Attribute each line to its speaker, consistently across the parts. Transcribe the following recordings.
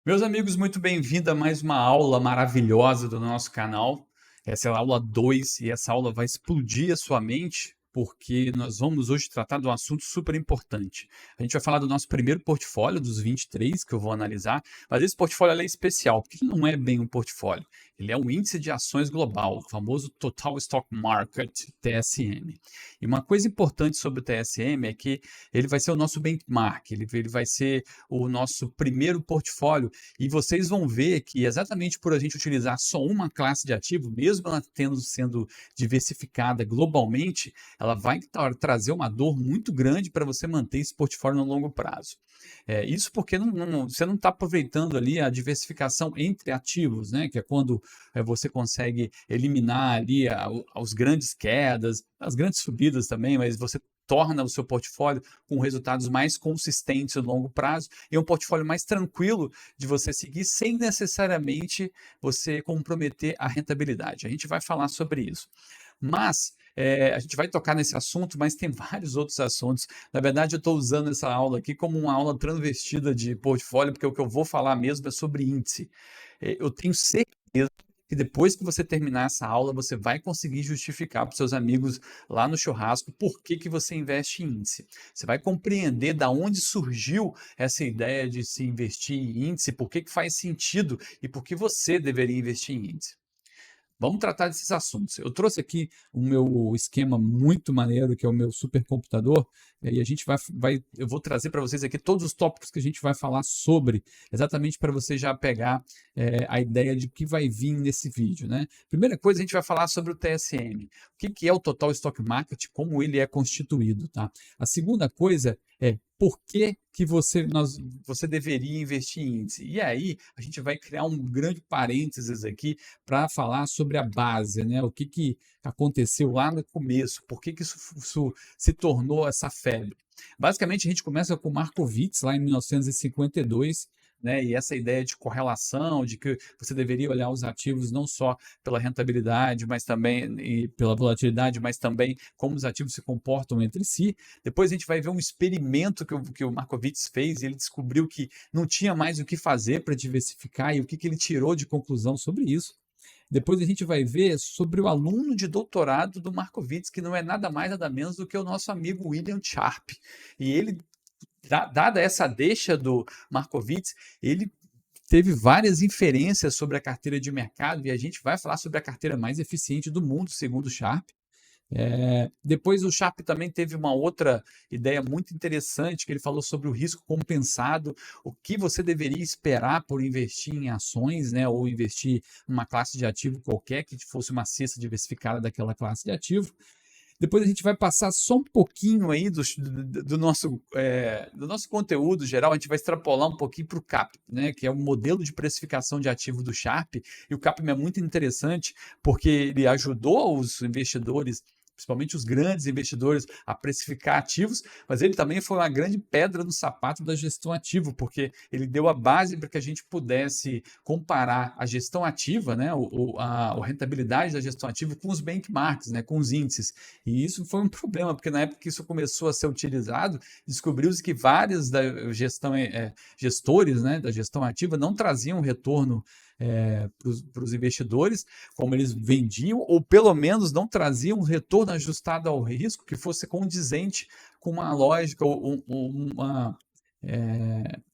Speaker 1: Meus amigos, muito bem-vindo a mais uma aula maravilhosa do nosso canal. Essa é a aula 2 e essa aula vai explodir a sua mente, porque nós vamos hoje tratar de um assunto super importante. A gente vai falar do nosso primeiro portfólio, dos 23 que eu vou analisar, mas esse portfólio ele é especial, porque ele não é bem um portfólio. Ele é um índice de ações global, o famoso Total Stock Market, TSM. E uma coisa importante sobre o TSM é que ele vai ser o nosso benchmark, ele vai ser o nosso primeiro portfólio e vocês vão ver que exatamente por a gente utilizar só uma classe de ativo, mesmo ela sendo diversificada globalmente, ela vai trazer uma dor muito grande para você manter esse portfólio no longo prazo. Isso porque você não está aproveitando ali a diversificação entre ativos, né? Que é quando você consegue eliminar ali as grandes quedas, as grandes subidas também, mas você torna o seu portfólio com resultados mais consistentes no longo prazo e um portfólio mais tranquilo de você seguir sem necessariamente você comprometer a rentabilidade. A gente vai falar sobre isso. Mas a gente vai tocar nesse assunto, mas tem vários outros assuntos. Na verdade, eu estou usando essa aula aqui como uma aula transvestida de portfólio, porque o que eu vou falar mesmo é sobre índice. Eu tenho certeza que depois que você terminar essa aula, você vai conseguir justificar para os seus amigos lá no churrasco por que você investe em índice. Você vai compreender da onde surgiu essa ideia de se investir em índice, por que faz sentido e por que você deveria investir em índice. Vamos tratar desses assuntos. Eu trouxe aqui o meu esquema muito maneiro, que é o meu supercomputador, e a gente eu vou trazer para vocês aqui todos os tópicos que a gente vai falar sobre, exatamente para você já pegar a ideia de que vai vir nesse vídeo, né? Primeira coisa, a gente vai falar sobre o TSM. O que é o Total Stock Market, como ele é constituído, tá? A segunda coisa é por que você deveria investir em índice. E aí, a gente vai criar um grande parênteses aqui para falar sobre a base, né? O que aconteceu lá no começo, por que isso se tornou essa febre. Basicamente, a gente começa com o Markowitz, lá em 1952, né? E essa ideia de correlação, de que você deveria olhar os ativos não só pela rentabilidade, mas também e pela volatilidade, mas também como os ativos se comportam entre si. Depois a gente vai ver um experimento que o Markowitz fez e ele descobriu que não tinha mais o que fazer para diversificar e o que ele tirou de conclusão sobre isso. Depois a gente vai ver sobre o aluno de doutorado do Markowitz, que não é nada mais nada menos do que o nosso amigo William Sharpe. E ele, dada essa deixa do Markowitz, ele teve várias inferências sobre a carteira de mercado e a gente vai falar sobre a carteira mais eficiente do mundo, segundo o Sharpe. Depois o Sharpe também teve uma outra ideia muito interessante, que ele falou sobre o risco compensado, o que você deveria esperar por investir em ações, né, ou investir em uma classe de ativo qualquer, que fosse uma cesta diversificada daquela classe de ativo. Depois a gente vai passar só um pouquinho aí do nosso conteúdo geral, a gente vai extrapolar um pouquinho para o CAP, né, que é o modelo de precificação de ativo do Sharpe, e o CAP é muito interessante porque ele ajudou os investidores, principalmente os grandes investidores, a precificar ativos, mas ele também foi uma grande pedra no sapato da gestão ativa, porque ele deu a base para que a gente pudesse comparar a gestão ativa, né, a rentabilidade da gestão ativa com os benchmarks, né, com os índices. E isso foi um problema, porque na época que isso começou a ser utilizado, descobriu-se que vários gestores, né, da gestão ativa não traziam retorno para os investidores, como eles vendiam, ou pelo menos não traziam um retorno ajustado ao risco que fosse condizente com uma lógica ou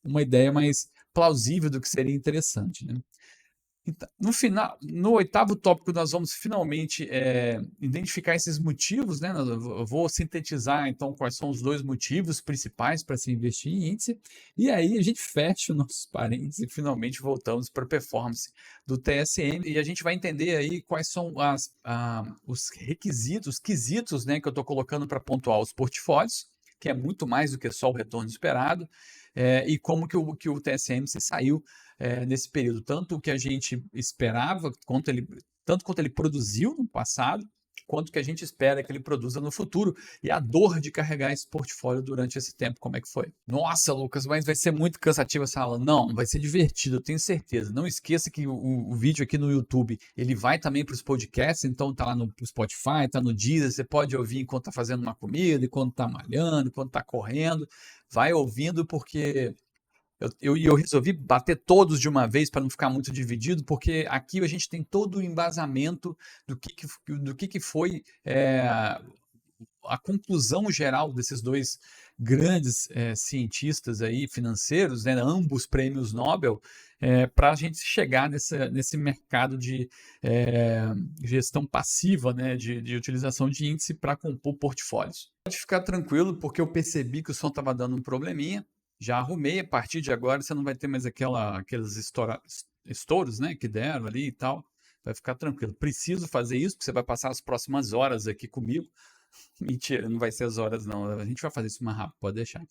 Speaker 1: uma ideia mais plausível do que seria interessante, né? Então, no final, no oitavo tópico, nós vamos finalmente identificar esses motivos, né? Eu vou sintetizar, então, quais são os dois motivos principais para se investir em índice, e aí a gente fecha os nossos parênteses e finalmente voltamos para a performance do TSM, e a gente vai entender aí quais são os requisitos, os quesitos, né, que eu estou colocando para pontuar os portfólios, que é muito mais do que só o retorno esperado, e como que o TSM se saiu nesse período, tanto o que a gente esperava, tanto quanto ele produziu no passado, quanto que a gente espera que ele produza no futuro, e a dor de carregar esse portfólio durante esse tempo, como é que foi? Nossa, Lucas, mas vai ser muito cansativa essa aula. Não, vai ser divertido, eu tenho certeza. Não esqueça que o vídeo aqui no YouTube, ele vai também para os podcasts, então tá lá no Spotify, tá no Deezer, você pode ouvir enquanto tá fazendo uma comida, enquanto tá malhando, enquanto tá correndo, vai ouvindo porque Eu resolvi bater todos de uma vez para não ficar muito dividido, porque aqui a gente tem todo o embasamento do que foi a conclusão geral desses dois grandes cientistas aí financeiros, né, ambos prêmios Nobel, para a gente chegar nesse mercado de gestão passiva, né, de utilização de índice para compor portfólios. Pode ficar tranquilo, porque eu percebi que o som estava dando um probleminha, já arrumei. A partir de agora você não vai ter mais aqueles estouros, né, que deram ali e tal. Vai ficar tranquilo. Preciso fazer isso, porque você vai passar as próximas horas aqui comigo. Mentira, não vai ser as horas, não. A gente vai fazer isso mais rápido, pode deixar.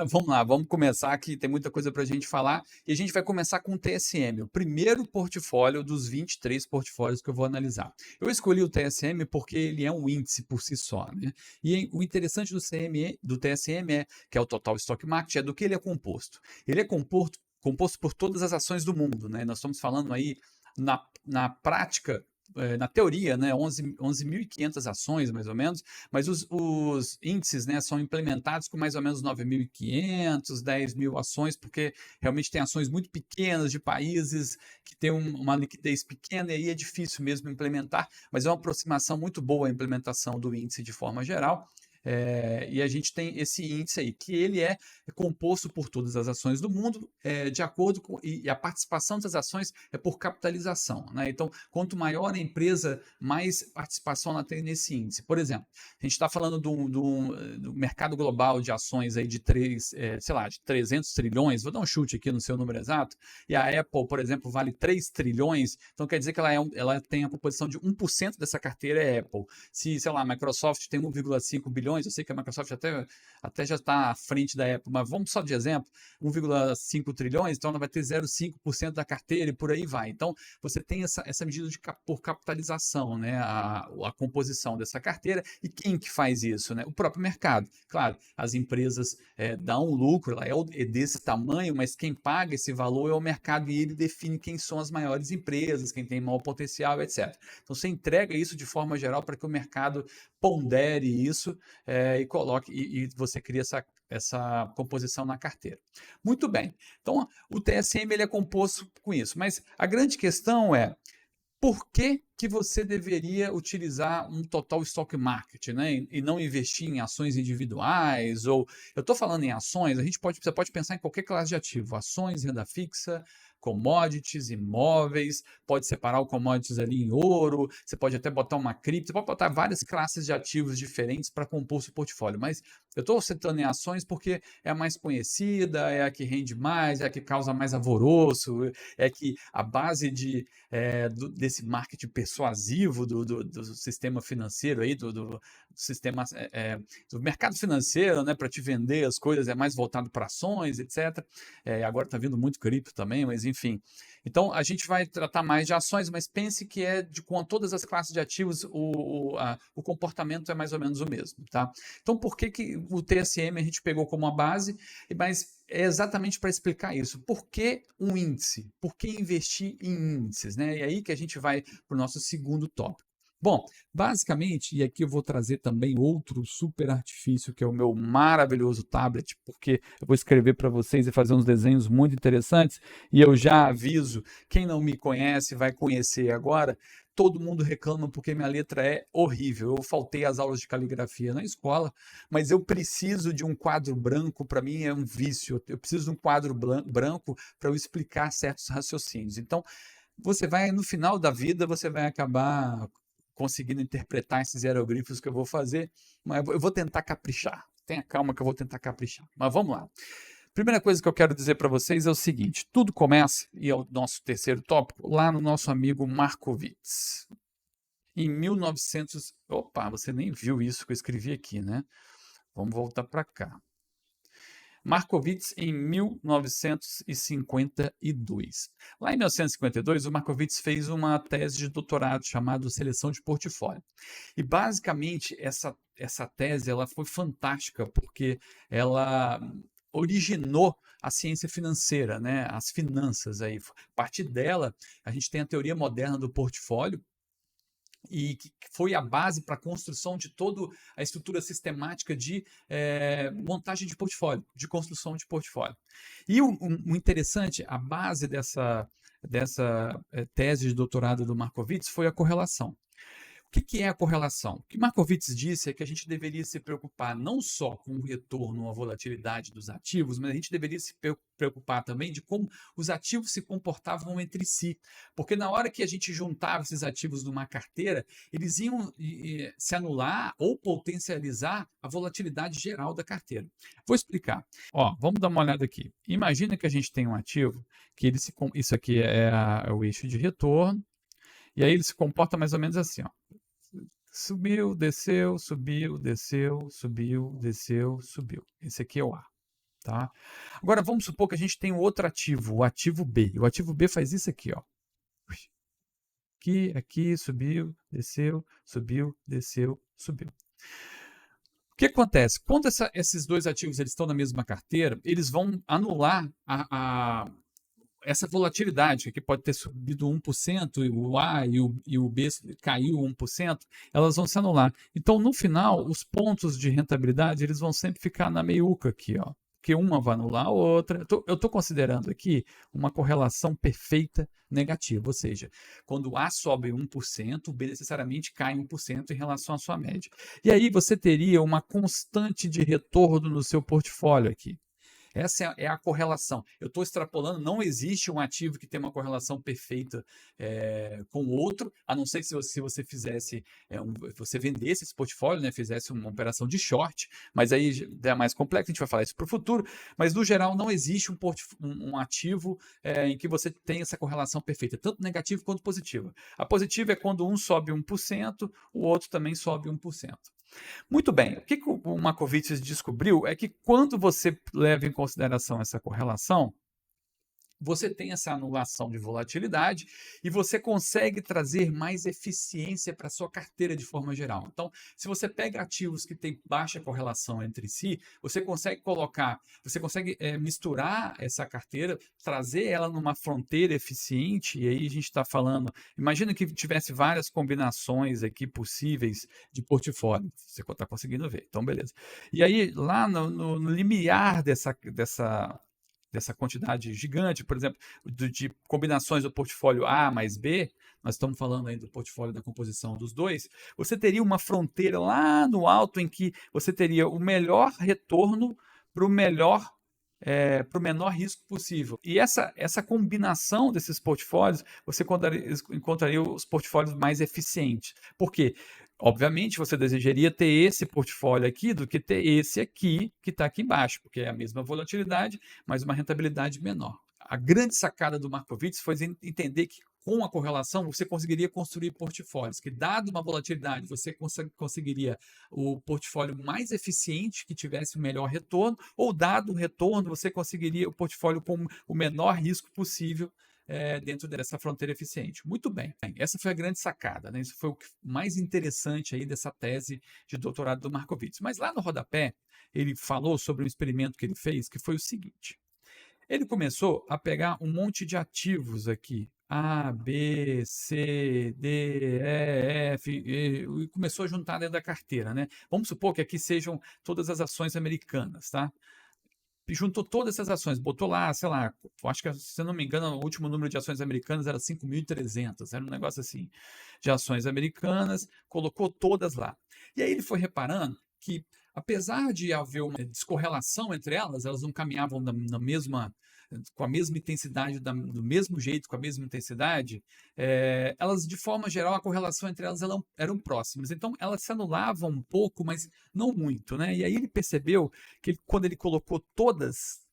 Speaker 1: Vamos lá, vamos começar aqui. Tem muita coisa para a gente falar. E a gente vai começar com o TSM, o primeiro portfólio dos 23 portfólios que eu vou analisar. Eu escolhi o TSM porque ele é um índice por si só, né? E o interessante do TSM que é o Total Stock Market, é do que ele é composto. Ele é composto por todas as ações do mundo, né? Nós estamos falando aí, na prática, na teoria, né, 11.500 ações, mais ou menos, mas os índices, né, são implementados com mais ou menos 9.500, 10.000 ações, porque realmente tem ações muito pequenas de países que têm uma liquidez pequena, e aí é difícil mesmo implementar, mas é uma aproximação muito boa a implementação do índice de forma geral. E a gente tem esse índice aí, que ele é composto por todas as ações do mundo, de acordo com. E a participação das ações é por capitalização, né? Então, quanto maior a empresa, mais participação ela tem nesse índice. Por exemplo, a gente está falando do mercado global de ações aí de 300 trilhões, vou dar um chute aqui no seu número exato, e a Apple, por exemplo, vale 3 trilhões, então quer dizer que ela tem a composição de 1% dessa carteira é Apple. Se, sei lá, a Microsoft tem 1,5 bilhões, eu sei que a Microsoft até já está à frente da Apple, mas vamos só de exemplo, 1,5 trilhões, então ela vai ter 0,5% da carteira e por aí vai. Então, você tem essa medida por capitalização, né? A composição dessa carteira. E quem que faz isso, né? O próprio mercado. Claro, as empresas dão um lucro, ela é desse tamanho, mas quem paga esse valor é o mercado, e ele define quem são as maiores empresas, quem tem maior potencial, etc. Então, você entrega isso de forma geral para que o mercado pondere isso e coloque, e você cria essa composição na carteira. Muito bem. Então, o TSM ele é composto com isso. Mas a grande questão é: por que você deveria utilizar um total stock market, né? E não investir em ações individuais? Ou eu estou falando em ações, você pode pensar em qualquer classe de ativo: ações, renda fixa, commodities, imóveis, pode separar o commodities ali em ouro, você pode até botar uma cripto, você pode botar várias classes de ativos diferentes para compor seu portfólio. Mas eu estou citando em ações porque é a mais conhecida, é a que rende mais, é a que causa mais alvoroço, é que a base desse marketing persuasivo do sistema financeiro aí, do sistema do mercado financeiro, né, para te vender as coisas, é mais voltado para ações, etc. Agora está vindo muito cripto também, mas enfim. Então a gente vai tratar mais de ações, mas pense que com todas as classes de ativos o comportamento é mais ou menos o mesmo, tá? Então por que o TSM a gente pegou como uma base, mas é exatamente para explicar isso. Por que um índice? Por que investir em índices, né? E aí que a gente vai para o nosso segundo tópico. Bom, basicamente, e aqui eu vou trazer também outro super artifício, que é o meu maravilhoso tablet, porque eu vou escrever para vocês e fazer uns desenhos muito interessantes, e eu já aviso, quem não me conhece vai conhecer agora. Todo mundo reclama porque minha letra é horrível. Eu faltei às aulas de caligrafia na escola, mas eu preciso de um quadro branco, para mim é um vício. Eu preciso de um quadro branco para eu explicar certos raciocínios. Então, no final da vida, você vai acabar conseguindo interpretar esses hieroglifos que eu vou fazer, mas eu vou tentar caprichar. Tenha calma que eu vou tentar caprichar. Mas vamos lá. Primeira coisa que eu quero dizer para vocês é o seguinte: tudo começa, e é o nosso terceiro tópico, lá no nosso amigo Markowitz. Em 1900. Opa, você nem viu isso que eu escrevi aqui, né? Vamos voltar para cá. Markowitz em 1952. Lá em 1952, o Markowitz fez uma tese de doutorado chamada Seleção de Portfólio. E basicamente essa tese ela foi fantástica porque ela originou a ciência financeira, né? As finanças aí. A partir dela, a gente tem a teoria moderna do portfólio, e que foi a base para a construção de toda a estrutura sistemática de montagem de portfólio, de construção de portfólio. E o interessante, a base dessa tese de doutorado do Markowitz foi a correlação. O que é a correlação? O que Markowitz disse é que a gente deveria se preocupar não só com o retorno à volatilidade dos ativos, mas a gente deveria se preocupar também de como os ativos se comportavam entre si. Porque na hora que a gente juntava esses ativos numa carteira, eles iam se anular ou potencializar a volatilidade geral da carteira. Vou explicar. Ó, vamos dar uma olhada aqui. Imagina que a gente tem um ativo que isso aqui é o eixo de retorno, e aí ele se comporta mais ou menos assim, ó. Subiu, desceu, subiu, desceu, subiu, desceu, subiu. Esse aqui é o A, tá? Agora vamos supor que a gente tem um outro ativo, o ativo B. O ativo B faz isso aqui, ó. Aqui, subiu, desceu, subiu. O que acontece? Quando esses dois ativos eles estão na mesma carteira, eles vão anular essa volatilidade, que pode ter subido 1%, e o A e o B caiu 1%, elas vão se anular. Então, no final, os pontos de rentabilidade eles vão sempre ficar na meiuca aqui, ó, porque uma vai anular a outra. Eu estou considerando aqui uma correlação perfeita negativa, ou seja, quando o A sobe 1%, o B necessariamente cai 1% em relação à sua média. E aí você teria uma constante de retorno no seu portfólio aqui. Essa é a correlação. Eu estou extrapolando, não existe um ativo que tenha uma correlação perfeita com o outro, a não ser que se você fizesse, você vendesse esse portfólio, né, fizesse uma operação de short, mas aí é mais complexo, a gente vai falar isso para o futuro, mas no geral não existe um ativo em que você tenha essa correlação perfeita, tanto negativa quanto positiva. A positiva é quando um sobe 1%, o outro também sobe 1%. Muito bem, o que o Markowitz descobriu é que quando você leva em consideração essa correlação, você tem essa anulação de volatilidade e você consegue trazer mais eficiência para a sua carteira de forma geral. Então, se você pega ativos que têm baixa correlação entre si, você consegue misturar essa carteira, trazer ela numa fronteira eficiente, e aí a gente está falando, imagina que tivesse várias combinações aqui possíveis de portfólio, você está conseguindo ver, então beleza. E aí, lá no limiar dessa quantidade gigante, por exemplo, de combinações do portfólio A mais B, nós estamos falando aí do portfólio da composição dos dois, você teria uma fronteira lá no alto em que você teria o melhor retorno para o menor risco possível. E essa combinação desses portfólios, você encontraria os portfólios mais eficientes. Por quê? Obviamente, você desejaria ter esse portfólio aqui do que ter esse aqui, que está aqui embaixo, porque é a mesma volatilidade, mas uma rentabilidade menor. A grande sacada do Markowitz foi entender que com a correlação você conseguiria construir portfólios, que dado uma volatilidade, você conseguiria o portfólio mais eficiente, que tivesse o melhor retorno, ou dado o retorno, você conseguiria o portfólio com o menor risco possível dentro dessa fronteira eficiente. Muito bem, essa foi a grande sacada, né? Isso foi o mais interessante aí dessa tese de doutorado do Markowitz. Mas lá no rodapé, ele falou sobre um experimento que ele fez, que foi o seguinte. Ele começou a pegar um monte de ativos aqui, A, B, C, D, E, F, e começou a juntar dentro da carteira, né? Vamos supor que aqui sejam todas as ações americanas, tá? Juntou todas essas ações, botou lá, sei lá, acho que, se eu não me engano, o último número de ações americanas era 5.300, era um negócio assim, de ações americanas, colocou todas lá. E aí ele foi reparando que, apesar de haver uma descorrelação entre elas, elas não caminhavam com a mesma intensidade, do mesmo jeito, com a mesma intensidade, elas, de forma geral, a correlação entre elas eram próximas. Então, elas se anulavam um pouco, mas não muito, né? E aí ele percebeu que quando ele colocou todas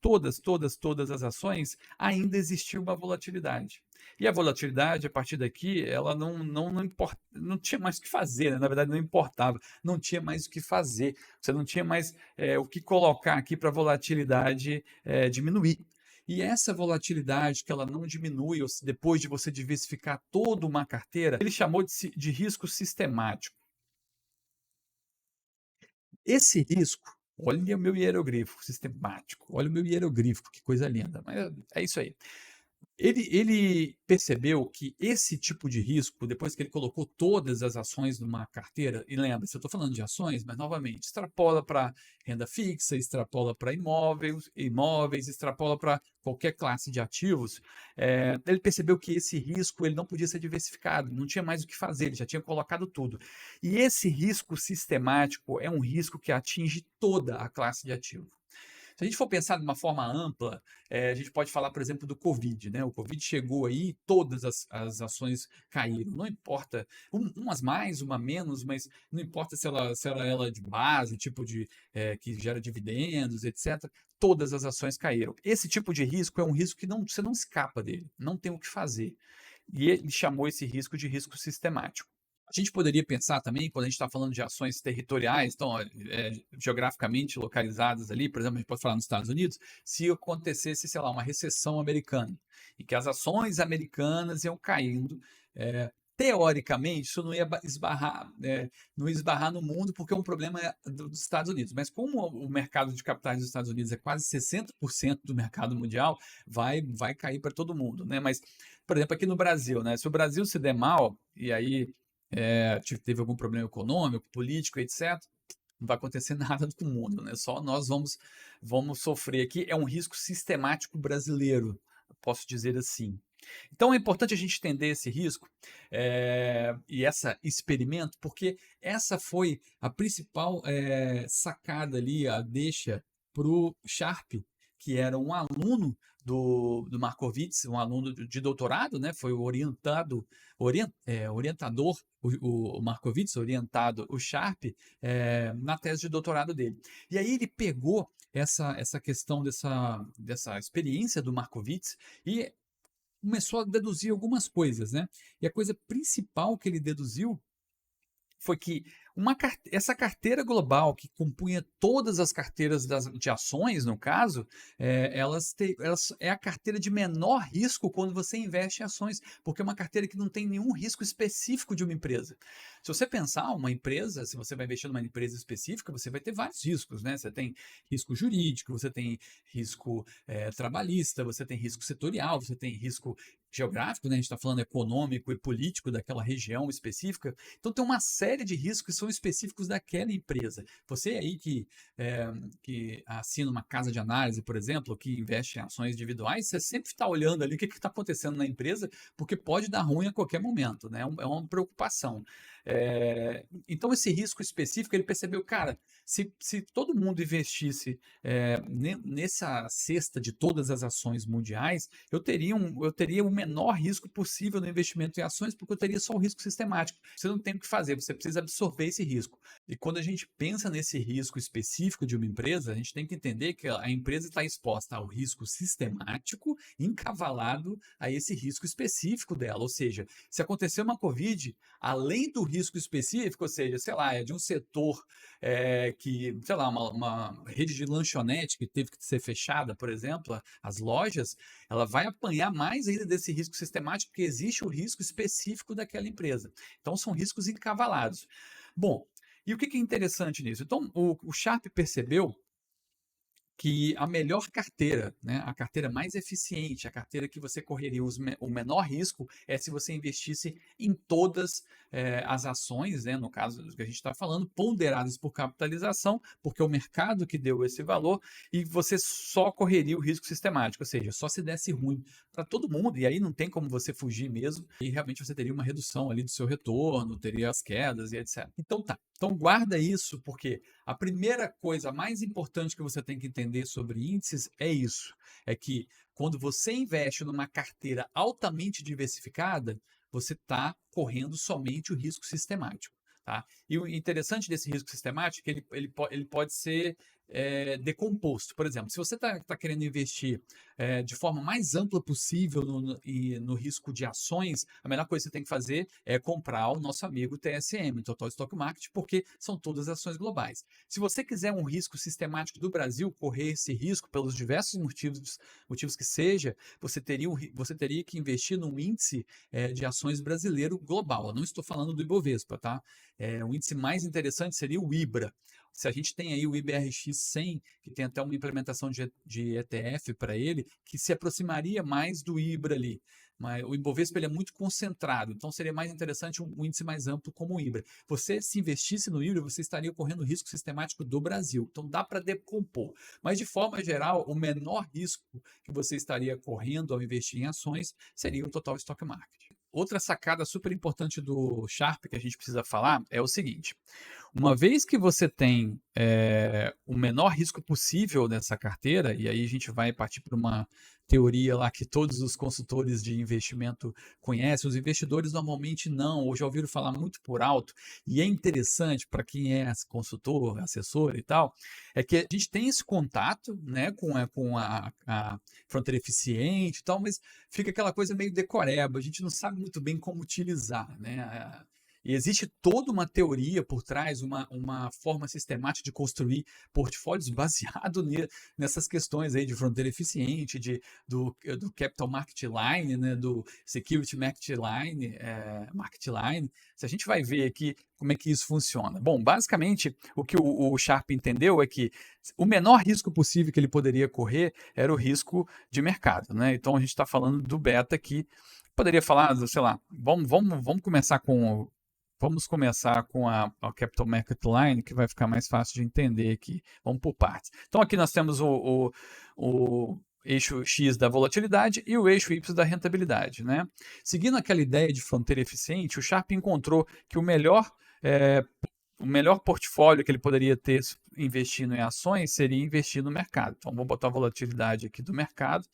Speaker 1: as ações, ainda existia uma volatilidade. E a volatilidade, a partir daqui, ela não tinha mais o que fazer, né? Na verdade, não importava, não tinha mais o que fazer. Você não tinha mais o que colocar aqui para a volatilidade diminuir. E essa volatilidade que ela não diminui depois de você diversificar toda uma carteira, ele chamou de risco sistemático. Esse risco, olha o meu hieroglifo sistemático, olha o meu hieroglifo, que coisa linda, mas é isso aí. Ele percebeu que esse tipo de risco, depois que ele colocou todas as ações numa carteira, e lembra-se, eu estou falando de ações, mas novamente, extrapola para renda fixa, extrapola para imóveis, extrapola para qualquer classe de ativos, ele percebeu que esse risco ele não podia ser diversificado, não tinha mais o que fazer, ele já tinha colocado tudo. E esse risco sistemático é um risco que atinge toda a classe de ativo. Se a gente for pensar de uma forma ampla, a gente pode falar, por exemplo, do Covid, né? O Covid chegou aí, todas as ações caíram. Não importa, umas mais, uma menos, mas não importa se ela é de base, tipo de que gera dividendos, etc. Todas as ações caíram. Esse tipo de risco é um risco que você não escapa dele, não tem o que fazer. E ele chamou esse risco de risco sistemático. A gente poderia pensar também, quando a gente está falando de ações territoriais, então, geograficamente localizadas ali, por exemplo, a gente pode falar nos Estados Unidos, se acontecesse, sei lá, uma recessão americana, e que as ações americanas iam caindo, teoricamente, isso não ia esbarrar, não ia esbarrar no mundo, porque é um problema dos Estados Unidos. Mas como o mercado de capitais dos Estados Unidos é quase 60% do mercado mundial, vai cair para todo mundo, né? Mas, por exemplo, aqui no Brasil, né? Se o Brasil se der mal, e aí teve algum problema econômico, político, etc., não vai acontecer nada com o mundo, né? Só nós vamos sofrer aqui. É um risco sistemático brasileiro, posso dizer assim. Então é importante a gente entender esse risco e esse experimento, porque essa foi a principal sacada ali, a deixa para o Sharp, que era um aluno do Markowitz, um aluno de doutorado, né? Foi o orientador, o Markowitz, orientado o Sharp, na tese de doutorado dele. E aí ele pegou essa questão dessa experiência do Markowitz e começou a deduzir algumas coisas, né? E a coisa principal que ele deduziu foi que essa carteira global, que compunha todas as carteiras de ações, no caso, elas é a carteira de menor risco quando você investe em ações, porque é uma carteira que não tem nenhum risco específico de uma empresa. Se você pensar uma empresa, se você vai investir numa empresa específica, você vai ter vários riscos, né? Você tem risco jurídico, você tem risco trabalhista, você tem risco setorial, você tem risco geográfico, né? A gente está falando econômico e político daquela região específica. Então tem uma série de riscos que são específicos daquela empresa. Você aí que assina uma casa de análise, por exemplo, que investe em ações individuais, você sempre está olhando ali o que está acontecendo na empresa, porque pode dar ruim a qualquer momento, né? É uma preocupação. Então esse risco específico, ele percebeu, cara, se todo mundo investisse nessa cesta de todas as ações mundiais, eu teria o menor risco possível no investimento em ações, porque eu teria só o risco sistemático. Você não tem o que fazer, você precisa absorver esse risco. E quando a gente pensa nesse risco específico de uma empresa, a gente tem que entender que a empresa está exposta ao risco sistemático, encavalado a esse risco específico dela. Ou seja, se acontecer uma Covid, além do risco específico, ou seja, sei lá, é de um setor que, sei lá, uma rede de lanchonete que teve que ser fechada, por exemplo, as lojas, ela vai apanhar mais ainda desse risco sistemático, porque existe o risco específico daquela empresa. Então, são riscos encavalados. Bom, e o que é interessante nisso? Então, o Sharpe percebeu que a melhor carteira, né, a carteira mais eficiente, a carteira que você correria o menor risco, é se você investisse em todas as ações, né, no caso do que a gente está falando, ponderadas por capitalização, porque é o mercado que deu esse valor, e você só correria o risco sistemático, ou seja, só se desse ruim para todo mundo, e aí não tem como você fugir mesmo, e realmente você teria uma redução ali do seu retorno, teria as quedas e etc. Então tá, então guarda isso, porque a primeira coisa mais importante que você tem que entender sobre índices é isso, é que quando você investe numa carteira altamente diversificada, você está correndo somente o risco sistemático. Tá? E o interessante desse risco sistemático é que ele pode ser decomposto. Por exemplo, se você está querendo investir de forma mais ampla possível no risco de ações, a melhor coisa que você tem que fazer é comprar o nosso amigo TSM, Total Stock Market, porque são todas ações globais. Se você quiser um risco sistemático do Brasil, correr esse risco pelos diversos motivos que seja, você teria que investir num índice de ações brasileiro global. Eu não estou falando do Ibovespa, tá? O índice mais interessante seria o IBRA. se a gente tem aí o IBRX 100, que tem até uma implementação de ETF para ele, que se aproximaria mais do IBRA ali. Mas o Ibovespa ele é muito concentrado, então seria mais interessante um índice mais amplo como o IBRA. Você, se investisse no IBRA, você estaria correndo risco sistemático do Brasil. Então dá para decompor. Mas de forma geral, o menor risco que você estaria correndo ao investir em ações seria o total stock market. Outra sacada super importante do Sharpe que a gente precisa falar é o seguinte: uma vez que você tem o menor risco possível nessa carteira, e aí a gente vai partir para uma teoria lá que todos os consultores de investimento conhecem, os investidores normalmente não, ou já ouviram falar muito por alto, e é interessante para quem é consultor, assessor e tal, é que a gente tem esse contato, né, com a fronteira eficiente e tal, mas fica aquela coisa meio decoreba, a gente não sabe muito bem como utilizar, né? E existe toda uma teoria por trás, uma forma sistemática de construir portfólios baseado nessas questões aí de fronteira eficiente, do Capital Market Line, né, do Security Market Line. Se a gente vai ver aqui como é que isso funciona. Bom, basicamente, o que o Sharpe entendeu é que o menor risco possível que ele poderia correr era o risco de mercado, né? Então, a gente está falando do beta aqui. Poderia falar, sei lá, vamos começar com... Vamos começar com a Capital Market Line, que vai ficar mais fácil de entender aqui. Vamos por partes. Então, aqui nós temos o eixo X da volatilidade e o eixo Y da rentabilidade, né? Seguindo aquela ideia de fronteira eficiente, o Sharpe encontrou que o melhor portfólio que ele poderia ter investindo em ações seria investir no mercado. Então, vou botar a volatilidade aqui do mercado.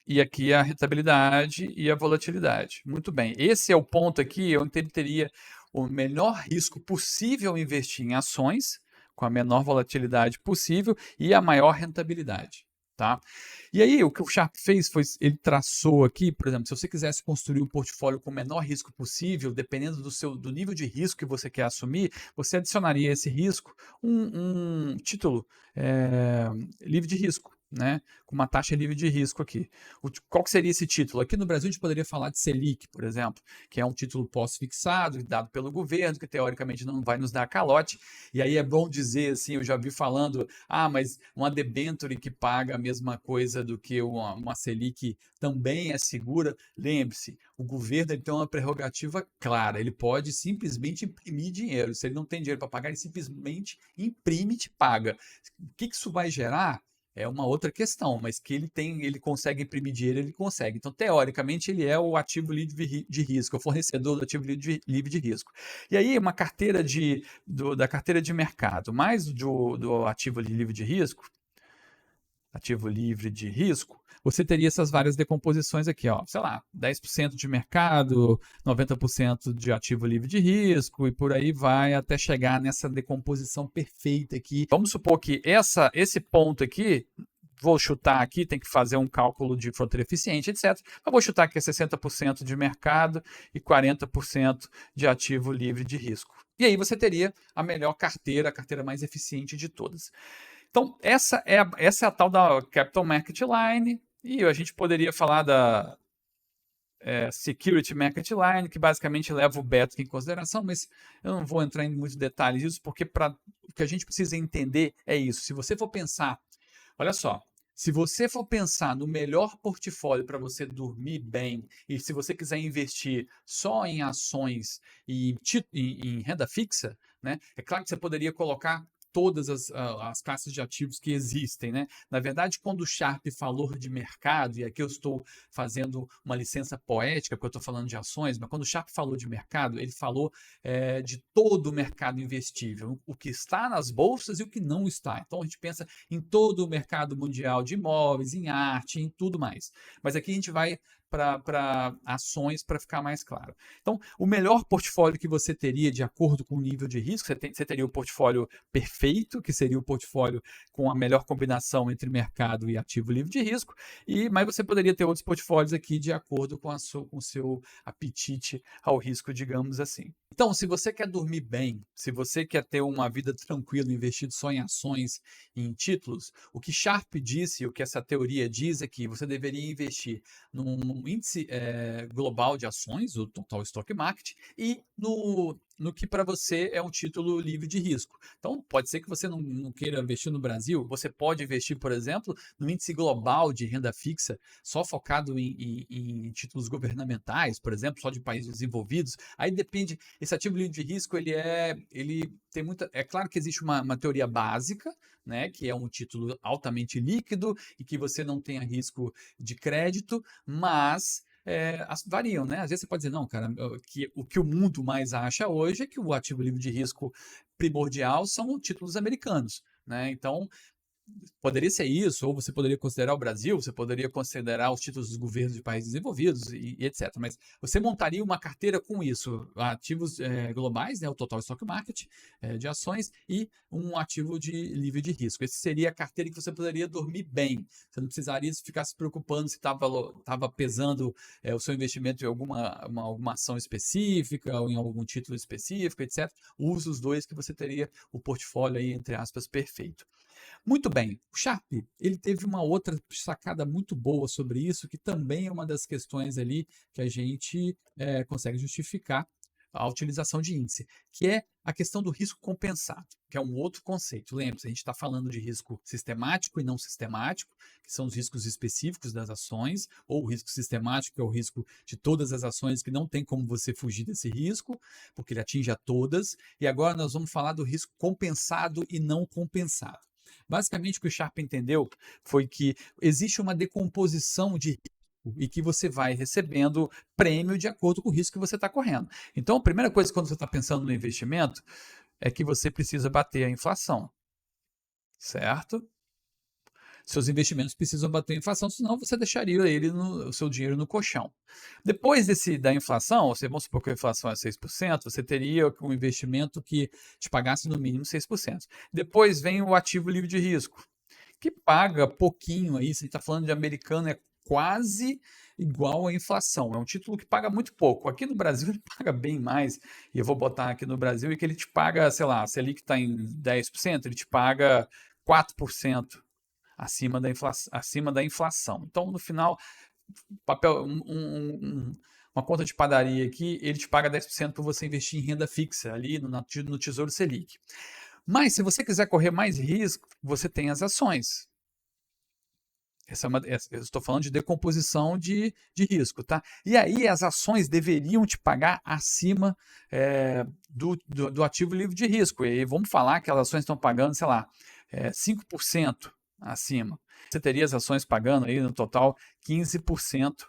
Speaker 1: E aqui a rentabilidade e a volatilidade. Muito bem, esse é o ponto aqui onde ele teria o menor risco possível investir em ações, com a menor volatilidade possível e a maior rentabilidade. Tá? E aí, o que o Sharpe fez foi, ele traçou aqui, por exemplo, se você quisesse construir um portfólio com o menor risco possível, dependendo do nível de risco que você quer assumir, você adicionaria a esse risco um título livre de risco, né? Com uma taxa livre de risco aqui. Qual que seria esse título? Aqui no Brasil a gente poderia falar de Selic, por exemplo, que é um título pós-fixado, dado pelo governo, que teoricamente não vai nos dar calote. E aí é bom dizer, assim, eu já vi falando, mas uma debênture que paga a mesma coisa do que uma Selic também é segura. Lembre-se, o governo ele tem uma prerrogativa clara, ele pode simplesmente imprimir dinheiro. Se ele não tem dinheiro para pagar, ele simplesmente imprime e te paga. O que isso vai gerar? É uma outra questão, mas que ele consegue imprimir dinheiro, ele consegue. Então, teoricamente, ele é o ativo livre de risco, o fornecedor do ativo livre de risco. E aí, uma carteira da carteira de mercado, mais do ativo livre de risco, você teria essas várias decomposições aqui, ó, sei lá, 10% de mercado, 90% de ativo livre de risco e por aí vai até chegar nessa decomposição perfeita aqui. Vamos supor que esse ponto aqui, vou chutar aqui, tem que fazer um cálculo de fronteira eficiente, etc. Eu vou chutar que é 60% de mercado e 40% de ativo livre de risco. E aí você teria a melhor carteira, a carteira mais eficiente de todas. Então, essa é a tal da Capital Market Line, e a gente poderia falar da Security Market Line, que basicamente leva o beta em consideração, mas eu não vou entrar em muitos detalhes disso, porque o que a gente precisa entender é isso. Se você for pensar, olha só, se você for pensar no melhor portfólio para você dormir bem, e se você quiser investir só em ações e em renda fixa, né, é claro que você poderia colocar todas as classes de ativos que existem, né? Na verdade, quando o Sharpe falou de mercado, e aqui eu estou fazendo uma licença poética, porque eu estou falando de ações, mas quando o Sharpe falou de mercado, ele falou de todo o mercado investível, o que está nas bolsas e o que não está. Então, a gente pensa em todo o mercado mundial de imóveis, em arte, em tudo mais. Mas aqui a gente vai para ações para ficar mais claro. Então, o melhor portfólio que você teria de acordo com o nível de risco, você teria o portfólio perfeito, que seria o portfólio com a melhor combinação entre mercado e ativo livre de risco, mas você poderia ter outros portfólios aqui de acordo com o seu apetite ao risco, digamos assim. Então, se você quer dormir bem, se você quer ter uma vida tranquila, investido só em ações e em títulos, o que Sharpe disse, o que essa teoria diz é que você deveria investir num índice global de ações, o Total Stock Market, e no no que para você é um título livre de risco. Então, pode ser que você não queira investir no Brasil, você pode investir, por exemplo, no índice global de renda fixa, só focado em títulos governamentais, por exemplo, só de países desenvolvidos. Aí depende, esse ativo livre de risco, ele tem muita. É claro que existe uma teoria básica, né, que é um título altamente líquido e que você não tenha risco de crédito, mas variam, né? Às vezes você pode dizer, não, cara, o que o mundo mais acha hoje é que o ativo livre de risco primordial são títulos americanos, né? Então, poderia ser isso, ou você poderia considerar o Brasil, você poderia considerar os títulos dos governos de países desenvolvidos e etc. Mas você montaria uma carteira com isso, ativos globais, né, o Total Stock Market de ações e um ativo de livre de risco. Esse seria a carteira que você poderia dormir bem. Você não precisaria ficar se preocupando se estava pesando o seu investimento em alguma ação específica ou em algum título específico, etc. Use os dois que você teria o portfólio aí, entre aspas, perfeito. Muito bem, o Sharpe, ele teve uma outra sacada muito boa sobre isso, que também é uma das questões ali que a gente consegue justificar a utilização de índice, que é a questão do risco compensado, que é um outro conceito. Lembre-se, a gente está falando de risco sistemático e não sistemático, que são os riscos específicos das ações, ou o risco sistemático, que é o risco de todas as ações, que não tem como você fugir desse risco, porque ele atinge a todas. E agora nós vamos falar do risco compensado e não compensado. Basicamente, o que o Sharpe entendeu foi que existe uma decomposição de risco e que você vai recebendo prêmio de acordo com o risco que você está correndo. Então, a primeira coisa quando você está pensando no investimento é que você precisa bater a inflação, certo? Seus investimentos precisam bater a inflação, senão você deixaria o seu dinheiro no colchão. Depois da inflação, vamos supor que a inflação é 6%, você teria um investimento que te pagasse no mínimo 6%. Depois vem o ativo livre de risco, que paga pouquinho aí, se a gente está falando de americano, é quase igual à inflação. É um título que paga muito pouco. Aqui no Brasil ele paga bem mais, e eu vou botar aqui no Brasil, e que ele te paga, sei lá, se ele que está em 10%, ele te paga 4% acima da inflação. Então, no final, papel, uma conta de padaria aqui, ele te paga 10% por você investir em renda fixa ali no Tesouro Selic. Mas, se você quiser correr mais risco, você tem as ações. Eu estou falando de decomposição de risco, tá? E aí as ações deveriam te pagar acima do ativo livre de risco. E aí vamos falar que as ações estão pagando, sei lá, 5% acima. Você teria as ações pagando aí no total 15%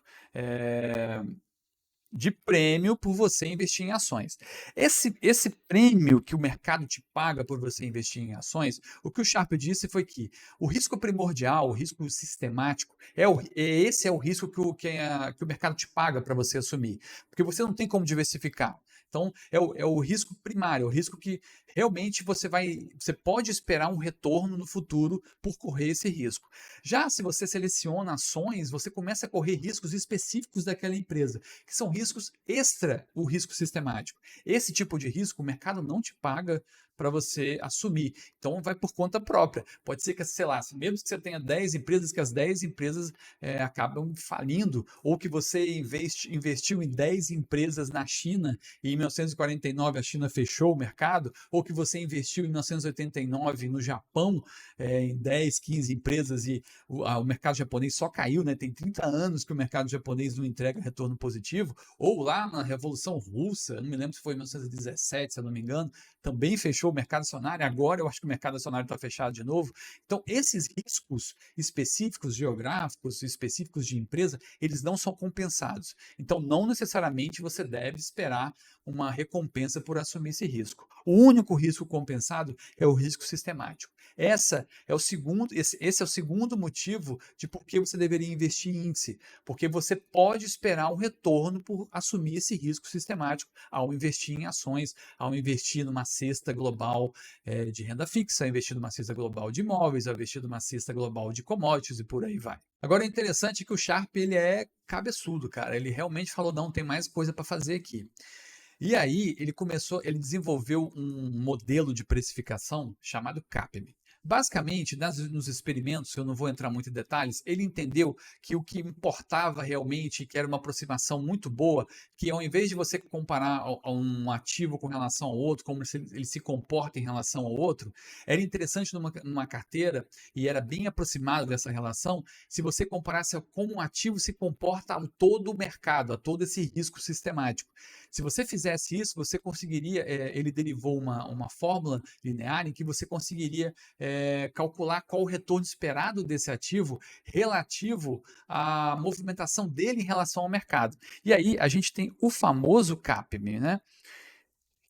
Speaker 1: de prêmio por você investir em ações. Esse prêmio que o mercado te paga por você investir em ações, o que o Sharpe disse foi que o risco primordial, o risco sistemático, esse é o risco que o mercado te paga para você assumir, porque você não tem como diversificar. Então, é o risco primário, é o risco que realmente você pode esperar um retorno no futuro por correr esse risco. Já se você seleciona ações, você começa a correr riscos específicos daquela empresa, que são riscos extra o risco sistemático. Esse tipo de risco o mercado não te paga para você assumir. Então, vai por conta própria. Pode ser que, sei lá, mesmo que você tenha 10 empresas, que as 10 empresas acabam falindo, ou que você investiu em 10 empresas na China e em 1949 a China fechou o mercado, ou que você investiu em 1989 no Japão em 10, 15 empresas e o mercado japonês só caiu, né? Tem 30 anos que o mercado japonês não entrega retorno positivo, ou lá na Revolução Russa, não me lembro se foi em 1917, se eu não me engano, também fechou o mercado acionário, agora eu acho que o mercado acionário está fechado de novo. Então, esses riscos específicos geográficos, específicos de empresa, eles não são compensados. Então, não necessariamente você deve esperar uma recompensa por assumir esse risco. O único risco compensado é o risco sistemático. Esse é o segundo motivo de por que você deveria investir em índice, porque você pode esperar um retorno por assumir esse risco sistemático ao investir em ações, ao investir numa cesta global de renda fixa, investir numa cesta global de imóveis, ao investir numa cesta global de commodities e por aí vai. Agora é interessante que o Sharpe ele é cabeçudo, cara. Ele realmente falou, não, tem mais coisa para fazer aqui. E aí ele desenvolveu um modelo de precificação chamado CAPM. Basicamente, nos experimentos, eu não vou entrar muito em detalhes, ele entendeu que o que importava realmente, que era uma aproximação muito boa, que ao invés de você comparar um ativo com relação ao outro, como ele se comporta em relação ao outro, era interessante numa carteira, e era bem aproximado dessa relação, se você comparasse como um ativo se comporta a todo o mercado, a todo esse risco sistemático. Se você fizesse isso, você conseguiria, ele derivou uma fórmula linear em que você conseguiria calcular qual o retorno esperado desse ativo relativo à movimentação dele em relação ao mercado. E aí a gente tem o famoso CAPM, né?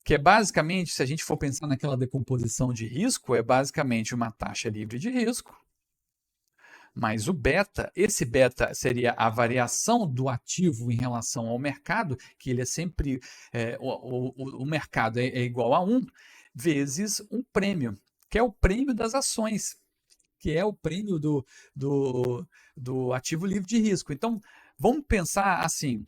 Speaker 1: Que é basicamente, se a gente for pensar naquela decomposição de risco, é basicamente uma taxa livre de risco, mas o beta, esse beta seria a variação do ativo em relação ao mercado, que ele é sempre, o mercado é igual a 1, vezes um prêmio, que é o prêmio das ações, que é o prêmio do ativo livre de risco. Então, vamos pensar assim,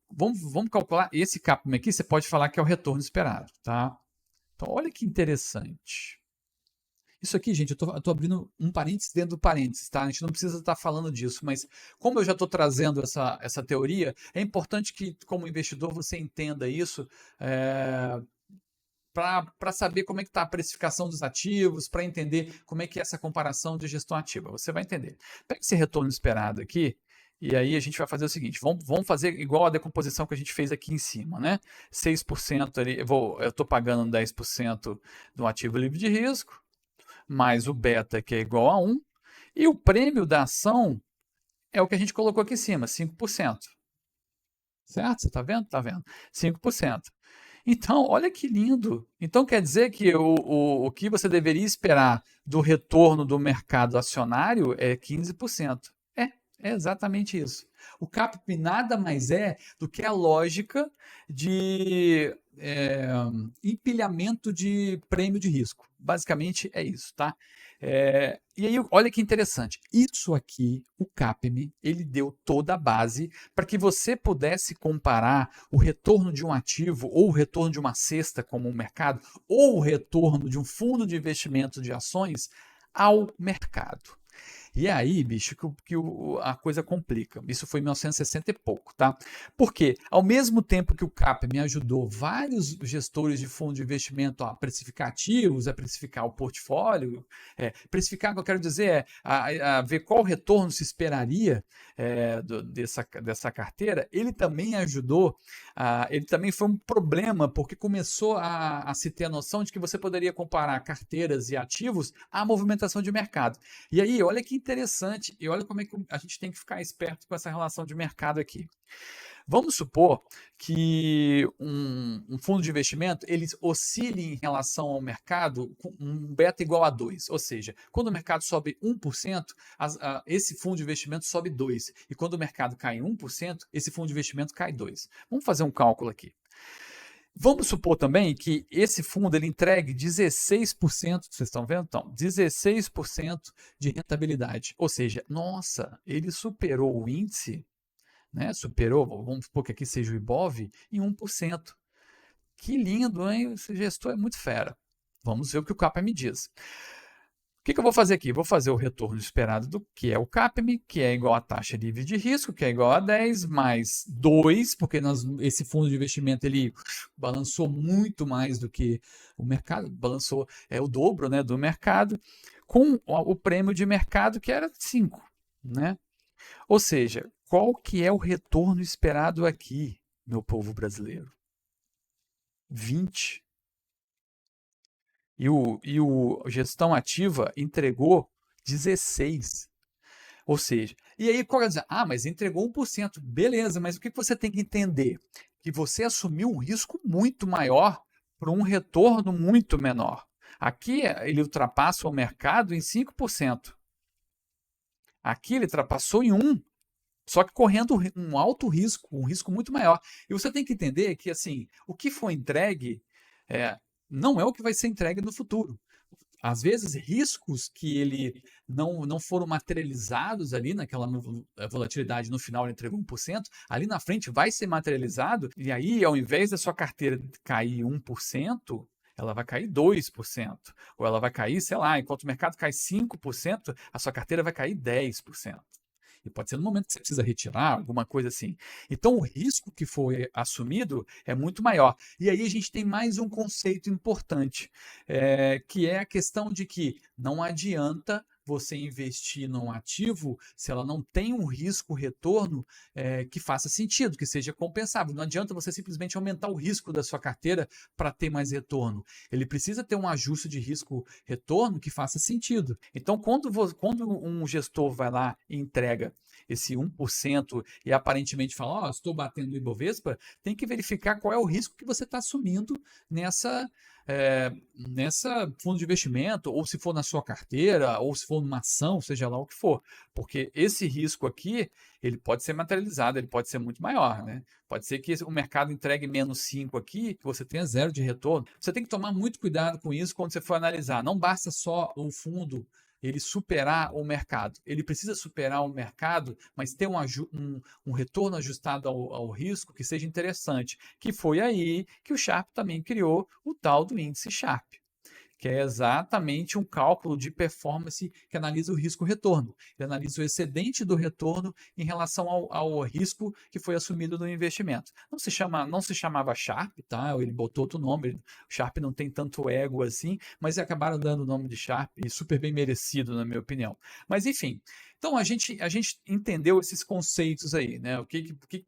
Speaker 1: vamos calcular esse CAPM aqui, você pode falar que é o retorno esperado, tá? Então, olha que interessante. Isso aqui, gente, eu estou abrindo um parênteses dentro do parênteses, tá? A gente não precisa estar falando disso, mas como eu já estou trazendo essa teoria, é importante que, como investidor, você entenda isso para saber como é que está a precificação dos ativos, para entender como é que é essa comparação de gestão ativa. Você vai entender. Pega esse retorno esperado aqui, e aí a gente vai fazer o seguinte, vamos fazer igual a decomposição que a gente fez aqui em cima, né? 6% ali, eu estou pagando 10% do ativo livre de risco, mais o beta, que é igual a 1, e o prêmio da ação é o que a gente colocou aqui em cima, 5%. Certo? Você está vendo? Está vendo. 5%. Então, olha que lindo. Então, quer dizer que o que você deveria esperar do retorno do mercado acionário é 15%. É exatamente isso. O CAPM nada mais é do que a lógica de empilhamento de prêmio de risco. Basicamente é isso, tá? E aí, olha que interessante. Isso aqui, o CAPM, ele deu toda a base para que você pudesse comparar o retorno de um ativo ou o retorno de uma cesta como um mercado ou o retorno de um fundo de investimento de ações ao mercado. E aí, bicho, que a coisa complica. Isso foi em 1960 e pouco, tá? Porque, ao mesmo tempo que o CAPM ajudou vários gestores de fundo de investimento a precificar ativos, a precificar o portfólio, precificar, o que eu quero dizer é a ver qual retorno se esperaria dessa carteira, ele também ajudou, ele também foi um problema, porque começou a se ter a noção de que você poderia comparar carteiras e ativos à movimentação de mercado. E aí, olha que interessante, e olha como é que a gente tem que ficar esperto com essa relação de mercado aqui. Vamos supor que um fundo de investimento ele oscile em relação ao mercado com um beta igual a 2, ou seja, quando o mercado sobe 1%, esse fundo de investimento sobe 2%, e quando o mercado cai 1%, esse fundo de investimento cai 2%. Vamos fazer um cálculo aqui. Vamos supor também que esse fundo ele entregue 16%, vocês estão vendo? Então, 16% de rentabilidade. Ou seja, nossa, ele superou o índice, né? Superou, vamos supor que aqui seja o Ibov, em 1%. Que lindo, hein? Esse gestor é muito fera. Vamos ver o que o CAPM diz. O que eu vou fazer aqui? Vou fazer o retorno esperado do que é o CAPM, que é igual à taxa livre de risco, que é igual a 10, mais 2, porque esse fundo de investimento ele balançou muito mais do que o mercado, balançou o dobro, né, do mercado, com o prêmio de mercado que era 5, né? Ou seja, qual que é o retorno esperado aqui, meu povo brasileiro? 20. E o gestão ativa entregou 16. Ou seja, e aí qual é dizer? Mas entregou 1%. Beleza, mas o que você tem que entender? Que você assumiu um risco muito maior para um retorno muito menor. Aqui ele ultrapassa o mercado em 5%. Aqui ele ultrapassou em 1%. Só que correndo um alto risco, um risco muito maior. E você tem que entender que assim, o que foi entregue não é o que vai ser entregue no futuro. Às vezes, riscos que ele não foram materializados ali naquela volatilidade, no final ele entregou 1%, ali na frente vai ser materializado, e aí, ao invés da sua carteira cair 1%, ela vai cair 2%, ou ela vai cair, sei lá, enquanto o mercado cai 5%, a sua carteira vai cair 10%. E pode ser no momento que você precisa retirar, alguma coisa assim. Então, o risco que foi assumido é muito maior. E aí a gente tem mais um conceito importante, que é a questão de que não adianta você investir num ativo se ela não tem um risco-retorno que faça sentido, que seja compensável. Não adianta você simplesmente aumentar o risco da sua carteira para ter mais retorno. Ele precisa ter um ajuste de risco-retorno que faça sentido. Então, quando um gestor vai lá e entrega esse 1% e aparentemente fala, estou batendo o Ibovespa, tem que verificar qual é o risco que você está assumindo nessa fundo de investimento, ou se for na sua carteira, ou se for numa ação, seja lá o que for. Porque esse risco aqui, ele pode ser materializado, ele pode ser muito maior, né? Pode ser que o mercado entregue menos 5 aqui, que você tenha 0 de retorno. Você tem que tomar muito cuidado com isso quando você for analisar. Não basta só o fundo ele superar o mercado. Ele precisa superar o mercado, mas ter um retorno ajustado ao risco que seja interessante. Que foi aí que o Sharpe também criou o tal do índice Sharpe, que é exatamente um cálculo de performance que analisa o risco-retorno. Ele analisa o excedente do retorno em relação ao risco que foi assumido no investimento. Não se chamava Sharpe, tá? Ele botou outro nome. O Sharpe não tem tanto ego assim, mas acabaram dando o nome de Sharpe, e super bem merecido, na minha opinião. Mas enfim, então a gente entendeu esses conceitos aí, né?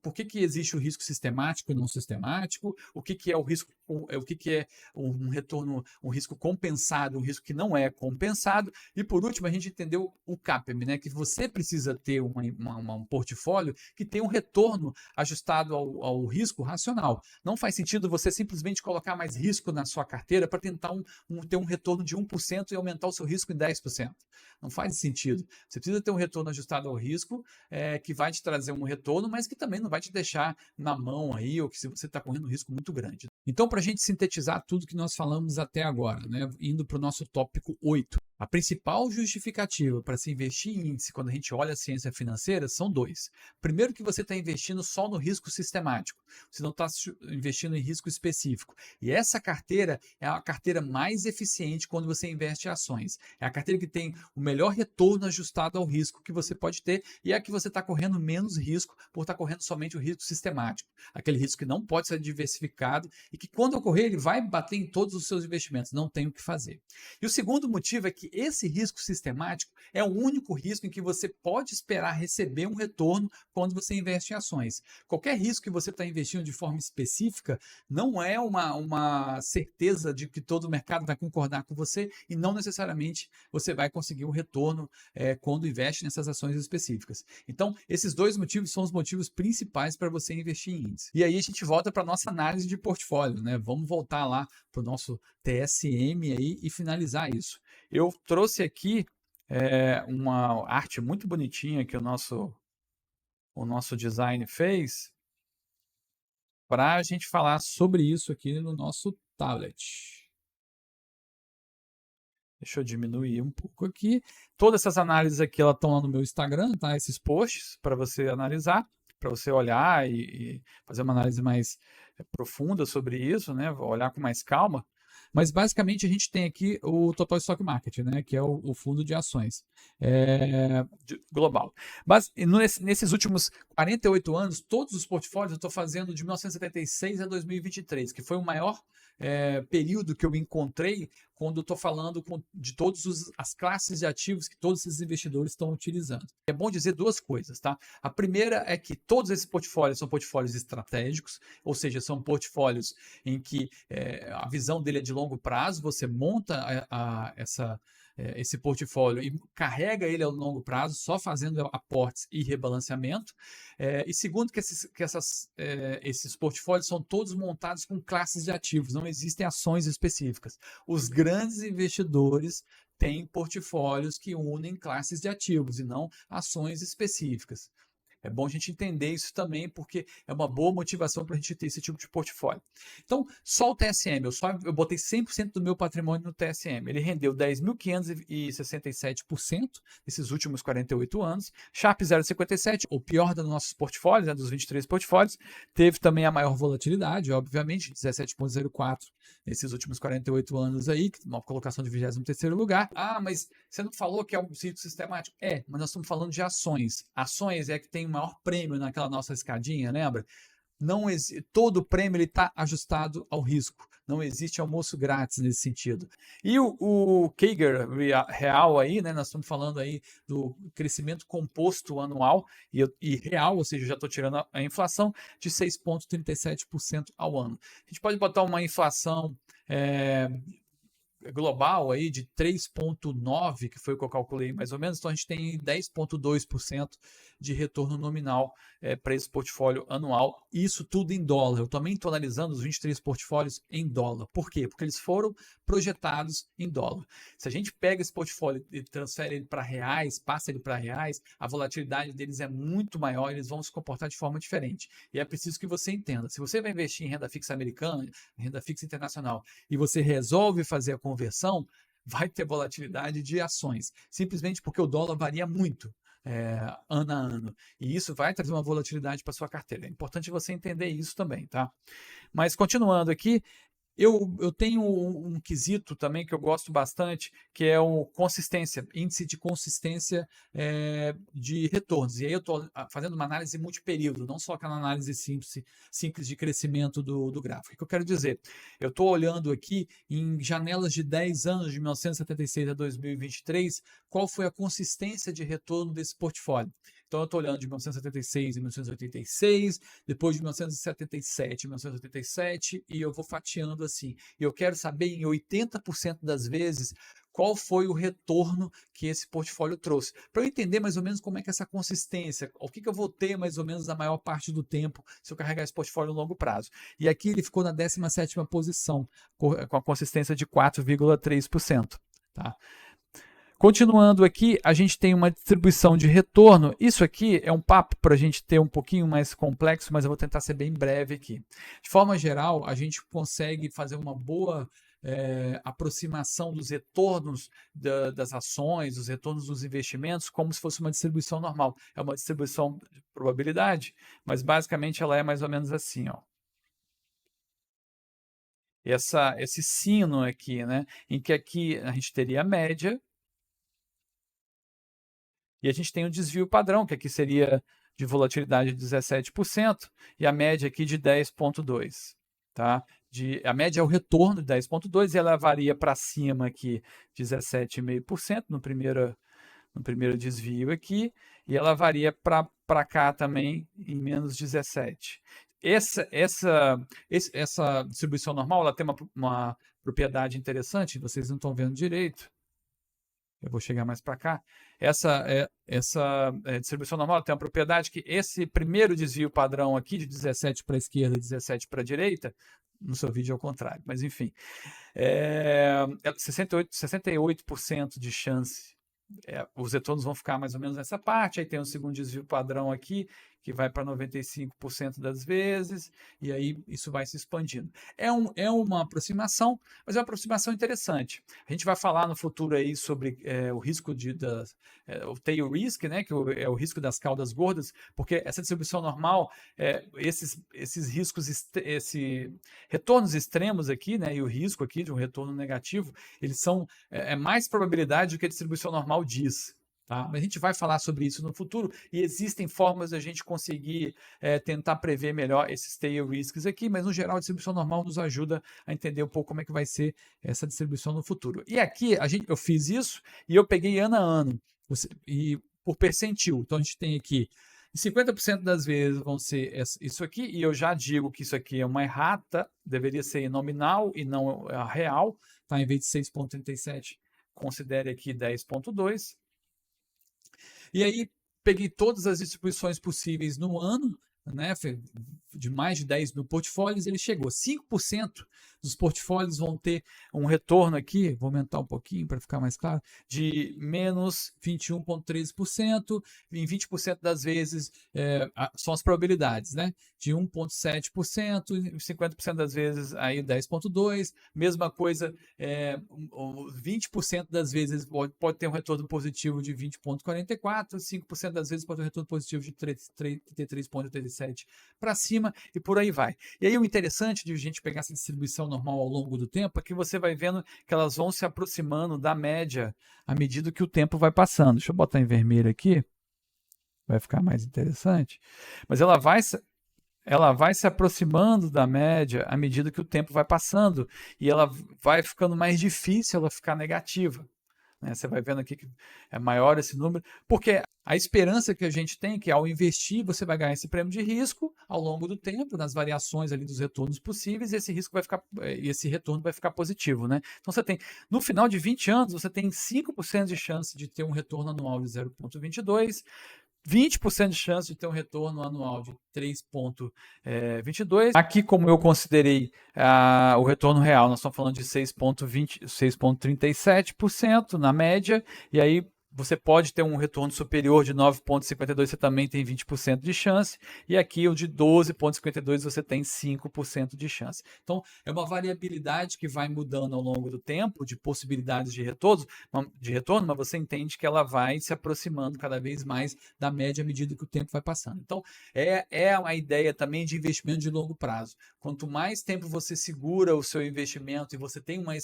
Speaker 1: Por que existe o risco sistemático e não sistemático? O que é o risco, o que é um retorno, um risco compensado, um risco que não é compensado. E por último, a gente entendeu o CAPM, né? Que você precisa ter um portfólio que tenha um retorno ajustado ao risco racional. Não faz sentido você simplesmente colocar mais risco na sua carteira para tentar ter um retorno de 1% e aumentar o seu risco em 10%. Não faz sentido. Você precisa ter um retorno ajustado ao risco, que vai te trazer um retorno, mas que também não vai te deixar na mão aí, ou que se você está correndo um risco muito grande. Então, para a gente sintetizar tudo que nós falamos até agora, né, indo para o nosso tópico 8, a principal justificativa para se investir em índice quando a gente olha a ciência financeira são dois. Primeiro, que você está investindo só no risco sistemático, você não está investindo em risco específico. E essa carteira é a carteira mais eficiente quando você investe em ações. É a carteira que tem o melhor retorno ajustado ao risco que você pode ter e é a que você está correndo menos risco por estar correndo somente o risco sistemático. Aquele risco que não pode ser diversificado e que quando ocorrer ele vai bater em todos os seus investimentos, não tem o que fazer. E o segundo motivo é que esse risco sistemático é o único risco em que você pode esperar receber um retorno quando você investe em ações. Qualquer risco que você está investindo de forma específica não é uma certeza de que todo o mercado vai concordar com você e não necessariamente você vai conseguir um retorno quando investe nessas ações específicas. Então, esses dois motivos são os motivos principais para você investir em índice. E aí a gente volta para a nossa análise de portfólio, né? Vamos voltar lá para o nosso TSM aí e finalizar isso. Eu trouxe aqui uma arte muito bonitinha que o nosso design fez para a gente falar sobre isso aqui no nosso tablet. Deixa eu diminuir um pouco aqui. Todas essas análises aqui elas estão lá no meu Instagram, tá? Esses posts para você analisar, para você olhar e fazer uma análise mais profunda sobre isso, né? Olhar com mais calma. Mas basicamente a gente tem aqui o Total Stock Market, né? Que é o fundo de ações global. Mas nesses últimos 48 anos, todos os portfólios eu estou fazendo de 1976 a 2023, que foi o maior período que eu encontrei quando estou falando de todas as classes de ativos que todos esses investidores estão utilizando. É bom dizer duas coisas, tá? A primeira é que todos esses portfólios são portfólios estratégicos, ou seja, são portfólios em que a visão dele é de longo prazo, você monta esse portfólio e carrega ele ao longo prazo, só fazendo aportes e rebalanceamento. E segundo, que esses portfólios são todos montados com classes de ativos, não existem ações específicas. Os grandes investidores têm portfólios que unem classes de ativos e não ações específicas. É bom a gente entender isso também, porque é uma boa motivação para a gente ter esse tipo de portfólio. Então, só o TSM, eu botei 100% do meu patrimônio no TSM. Ele rendeu 10.567% nesses últimos 48 anos. Sharp 0,57, o pior dos nossos portfólios, né, dos 23 portfólios, teve também a maior volatilidade, obviamente, 17,04 nesses últimos 48 anos aí, uma colocação de 23º lugar. Ah, mas você não falou que é um ciclo sistemático? É, mas nós estamos falando de ações. Ações é que tem o maior prêmio naquela nossa escadinha, lembra? Não todo prêmio está ajustado ao risco. Não existe almoço grátis nesse sentido. E o CAGR real aí, né? Nós estamos falando aí do crescimento composto anual e real, ou seja, já estou tirando a inflação, de 6,37% ao ano. A gente pode botar uma inflação global aí de 3,9, que foi o que eu calculei mais ou menos, então a gente tem 10,2% de retorno nominal para esse portfólio anual, isso tudo em dólar. Eu também estou analisando os 23 portfólios em dólar. Por quê? Porque eles foram projetados em dólar. Se a gente pega esse portfólio e transfere ele para reais, passa ele para reais, a volatilidade deles é muito maior, eles vão se comportar de forma diferente. E é preciso que você entenda. Se você vai investir em renda fixa americana, renda fixa internacional, e você resolve fazer a conversão, vai ter volatilidade de ações, simplesmente porque o dólar varia muito ano a ano, e isso vai trazer uma volatilidade para sua carteira. É importante você entender isso também, tá? Mas continuando aqui, eu tenho um quesito também que eu gosto bastante, que é o consistência, índice de consistência de retornos. E aí eu estou fazendo uma análise multiperíodo, não só aquela análise simples de crescimento do gráfico. O que eu quero dizer? Eu estou olhando aqui em janelas de 10 anos, de 1976 a 2023, qual foi a consistência de retorno desse portfólio. Então, eu estou olhando de 1976 e 1986, depois de 1977 e 1987, e eu vou fatiando assim. E eu quero saber, em 80% das vezes, qual foi o retorno que esse portfólio trouxe. Para eu entender mais ou menos como é que é essa consistência, o que eu vou ter mais ou menos a maior parte do tempo se eu carregar esse portfólio no longo prazo. E aqui ele ficou na 17ª posição, com a consistência de 4,3%. Tá? Continuando aqui, a gente tem uma distribuição de retorno. Isso aqui é um papo para a gente ter um pouquinho mais complexo, mas eu vou tentar ser bem breve aqui. De forma geral, a gente consegue fazer uma boa aproximação dos retornos das ações, dos retornos dos investimentos, como se fosse uma distribuição normal. É uma distribuição de probabilidade, mas basicamente ela é mais ou menos assim, ó. Esse sino aqui, né? Em que aqui a gente teria a média, e a gente tem o desvio padrão, que aqui seria de volatilidade de 17%, e a média aqui de 10,2%. Tá? A média é o retorno de 10,2%, e ela varia para cima aqui 17,5% no primeiro desvio aqui, e ela varia para cá também em menos 17%. Essa distribuição normal ela tem uma propriedade interessante, vocês não estão vendo direito. Eu vou chegar mais para cá. Essa distribuição normal tem uma propriedade que esse primeiro desvio padrão aqui, de 17 para a esquerda e 17 para a direita, no seu vídeo é o contrário, mas enfim, 68% de chance. Os retornos vão ficar mais ou menos nessa parte, aí tem um segundo desvio padrão aqui, que vai para 95% das vezes, e aí isso vai se expandindo. É uma aproximação, mas é uma aproximação interessante. A gente vai falar no futuro aí sobre o risco o tail risk, né, que é o risco das caudas gordas, porque essa distribuição normal, esses riscos, retornos extremos aqui, né, e o risco aqui de um retorno negativo, eles são mais probabilidade do que a distribuição normal diz. Tá? Mas a gente vai falar sobre isso no futuro e existem formas de a gente conseguir tentar prever melhor esses tail risks aqui, mas no geral a distribuição normal nos ajuda a entender um pouco como é que vai ser essa distribuição no futuro. E aqui eu fiz isso e eu peguei ano a ano e por percentil. Então a gente tem aqui 50% das vezes vão ser isso aqui, e eu já digo que isso aqui é uma errata, deveria ser nominal e não a real, tá? Em vez de 6,37, considere aqui 10,2. E aí peguei todas as distribuições possíveis no ano, né, de mais de 10 mil portfólios, ele chegou. 5% dos portfólios vão ter um retorno aqui, vou aumentar um pouquinho para ficar mais claro, de menos 21,13%, em 20% das vezes são as probabilidades, né? De 1,7%, 50% das vezes aí 10,2%, mesma coisa, 20% das vezes pode ter um retorno positivo de 20,44%, 5% das vezes pode ter um retorno positivo de 33,87% para cima e por aí vai. E aí o interessante de a gente pegar essa distribuição normal ao longo do tempo é que você vai vendo que elas vão se aproximando da média à medida que o tempo vai passando. Deixa eu botar em vermelho aqui, vai ficar mais interessante. Mas ela vai se aproximando da média à medida que o tempo vai passando e ela vai ficando mais difícil ela ficar negativa. Você vai vendo aqui que é maior esse número, porque a esperança que a gente tem é que ao investir você vai ganhar esse prêmio de risco ao longo do tempo, nas variações ali dos retornos possíveis, e esse retorno vai ficar positivo, né? Então você tem, no final de 20 anos, você tem 5% de chance de ter um retorno anual de 0,22, 20% de chance de ter um retorno anual de 3,22. Aqui, como eu considerei o retorno real, nós estamos falando de 6,37% na média, e aí você pode ter um retorno superior de 9,52, você também tem 20% de chance, e aqui o de 12,52 você tem 5% de chance. Então, é uma variabilidade que vai mudando ao longo do tempo, de possibilidades de retorno, mas você entende que ela vai se aproximando cada vez mais da média à medida que o tempo vai passando. Então, é uma ideia também de investimento de longo prazo. Quanto mais tempo você segura o seu investimento e você tem uma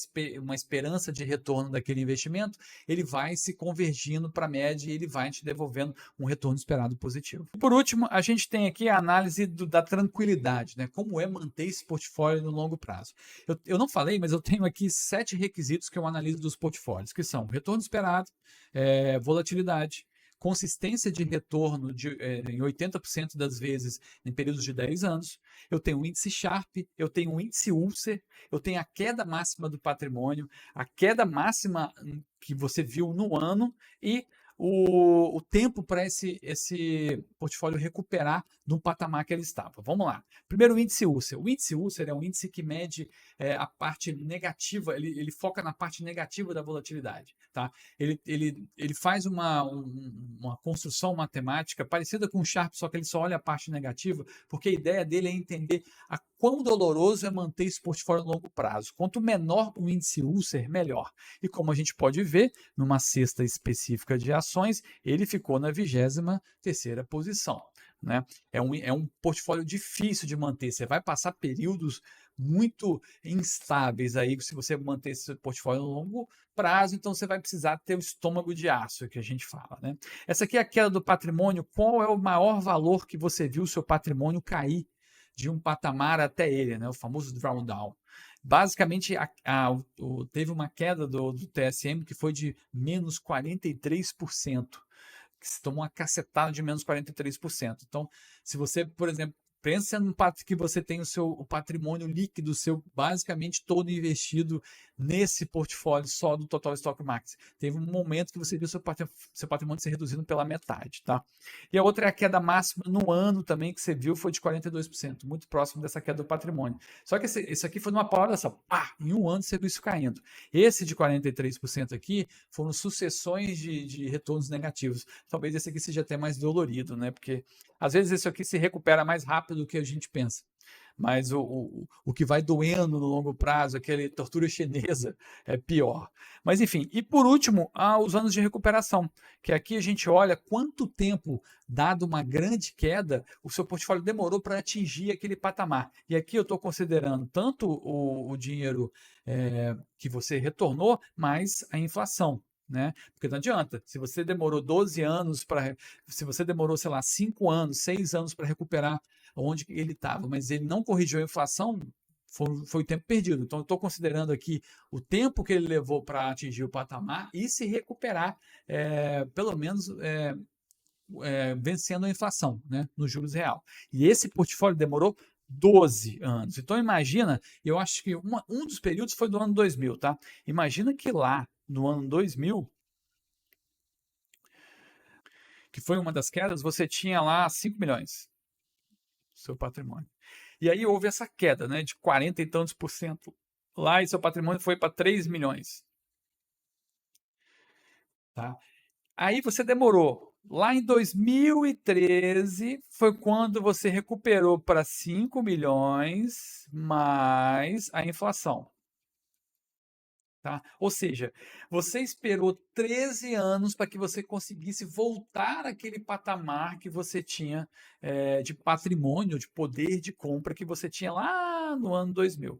Speaker 1: esperança de retorno daquele investimento, ele vai se convergindo para a média e ele vai te devolvendo um retorno esperado positivo. Por último, a gente tem aqui a análise da tranquilidade, né? Como é manter esse portfólio no longo prazo. Eu não falei, mas eu tenho aqui 7 requisitos que eu analiso dos portfólios, que são retorno esperado, volatilidade, consistência de retorno em 80% das vezes em períodos de 10 anos, eu tenho o índice Sharpe, eu tenho o índice Ulcer, eu tenho a queda máxima do patrimônio, a queda máxima que você viu no ano e o tempo para esse portfólio recuperar no patamar que ele estava. Vamos lá. Primeiro, o índice Ulcer. O índice Ulcer é um índice que mede a parte negativa, ele foca na parte negativa da volatilidade. Tá? Ele faz uma construção matemática parecida com o Sharpe, só que ele só olha a parte negativa, porque a ideia dele é entender a quão doloroso é manter esse portfólio a longo prazo. Quanto menor o índice Ulcer, melhor. E como a gente pode ver, numa cesta específica de ações, ele ficou na 23ª posição. Né? É um portfólio difícil de manter. Você vai passar períodos muito instáveis aí se você manter esse portfólio a longo prazo, então você vai precisar ter o estômago de aço, que a gente fala. Né? Essa aqui é a queda do patrimônio. Qual é o maior valor que você viu o seu patrimônio cair de um patamar até ele, né? O famoso drawdown. Basicamente, teve uma queda do TSM que foi de menos 43%, que se tomou uma cacetada de menos 43%. Então, se você, por exemplo, pensa no que você tem o patrimônio líquido seu basicamente todo investido nesse portfólio só do Total Stock Market. Teve um momento que você viu seu patrimônio ser reduzido pela metade, tá? E a outra é a queda máxima no ano também que você viu foi de 42%, muito próximo dessa queda do patrimônio. Só que esse aqui foi numa palavra só, em um ano você viu isso caindo. Esse de 43% aqui foram sucessões de retornos negativos. Talvez esse aqui seja até mais dolorido, né? Porque às vezes isso aqui se recupera mais rápido do que a gente pensa. Mas o que vai doendo no longo prazo, aquela tortura chinesa, é pior. Mas enfim, e por último, os anos de recuperação, que aqui a gente olha quanto tempo, dado uma grande queda, o seu portfólio demorou para atingir aquele patamar. E aqui eu estou considerando tanto o dinheiro que você retornou, mais a inflação. Né? Porque não adianta, se você demorou 12 anos se você demorou, sei lá, 5 anos, 6 anos para recuperar onde ele estava, mas ele não corrigiu a inflação, foi tempo perdido. Então, eu estou considerando aqui o tempo que ele levou para atingir o patamar e se recuperar, pelo menos vencendo a inflação, né, nos juros real. E esse portfólio demorou 12 anos. Então, imagina, eu acho que um dos períodos foi do ano 2000, tá? Imagina que lá, no ano 2000, que foi uma das quedas, você tinha lá 5 milhões do seu patrimônio. E aí houve essa queda, né, de 40 e tantos por cento lá e seu patrimônio foi para 3 milhões, tá? Aí você demorou. Lá em 2013 foi quando você recuperou para 5 milhões mais a inflação. Tá? Ou seja, você esperou 13 anos para que você conseguisse voltar àquele patamar que você tinha de patrimônio, de poder de compra que você tinha lá no ano 2000.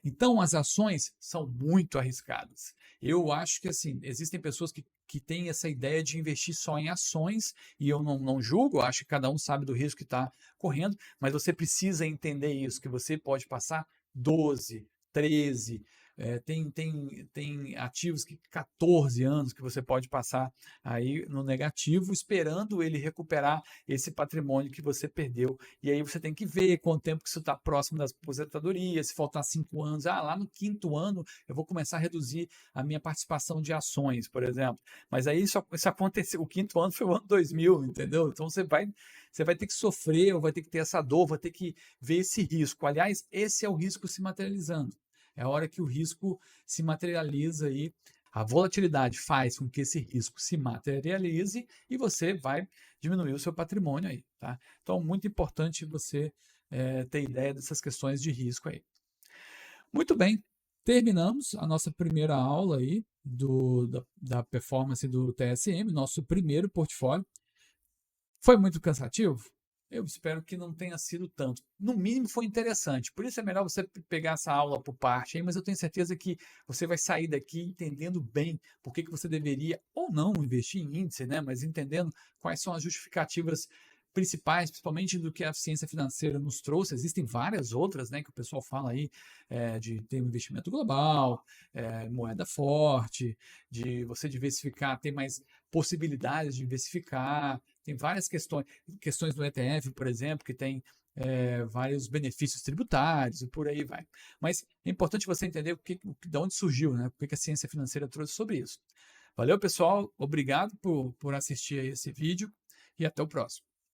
Speaker 1: Então, as ações são muito arriscadas. Eu acho que assim, existem pessoas que têm essa ideia de investir só em ações, e eu não julgo, eu acho que cada um sabe do risco que está correndo, mas você precisa entender isso, que você pode passar 12, 13, tem ativos que 14 anos que você pode passar aí no negativo, esperando ele recuperar esse patrimônio que você perdeu. E aí você tem que ver quanto tempo que isso está próximo da aposentadoria, se faltar 5 anos, lá no 5º ano eu vou começar a reduzir a minha participação de ações, por exemplo. Mas aí isso aconteceu, o 5º ano foi o ano 2000, entendeu? Então você vai ter que sofrer, ou vai ter que ter essa dor, vai ter que ver esse risco. Aliás, esse é o risco se materializando. É a hora que o risco se materializa aí, a volatilidade faz com que esse risco se materialize e você vai diminuir o seu patrimônio aí, tá? Então, muito importante você ter ideia dessas questões de risco aí. Muito bem, terminamos a nossa primeira aula aí da performance do TSM, nosso primeiro portfólio. Foi muito cansativo? Eu espero que não tenha sido tanto. No mínimo foi interessante. Por isso é melhor você pegar essa aula por parte aí, mas eu tenho certeza que você vai sair daqui entendendo bem por que você deveria ou não investir em índice, né? Mas entendendo quais são as justificativas principais, principalmente do que a ciência financeira nos trouxe. Existem várias outras, né, que o pessoal fala aí, de ter um investimento global, moeda forte, de você diversificar, ter mais possibilidades de diversificar. Tem várias questões do ETF, por exemplo, que tem vários benefícios tributários e por aí vai. Mas é importante você entender de onde surgiu, né? O que a ciência financeira trouxe sobre isso. Valeu, pessoal. Obrigado por assistir a esse vídeo e até o próximo.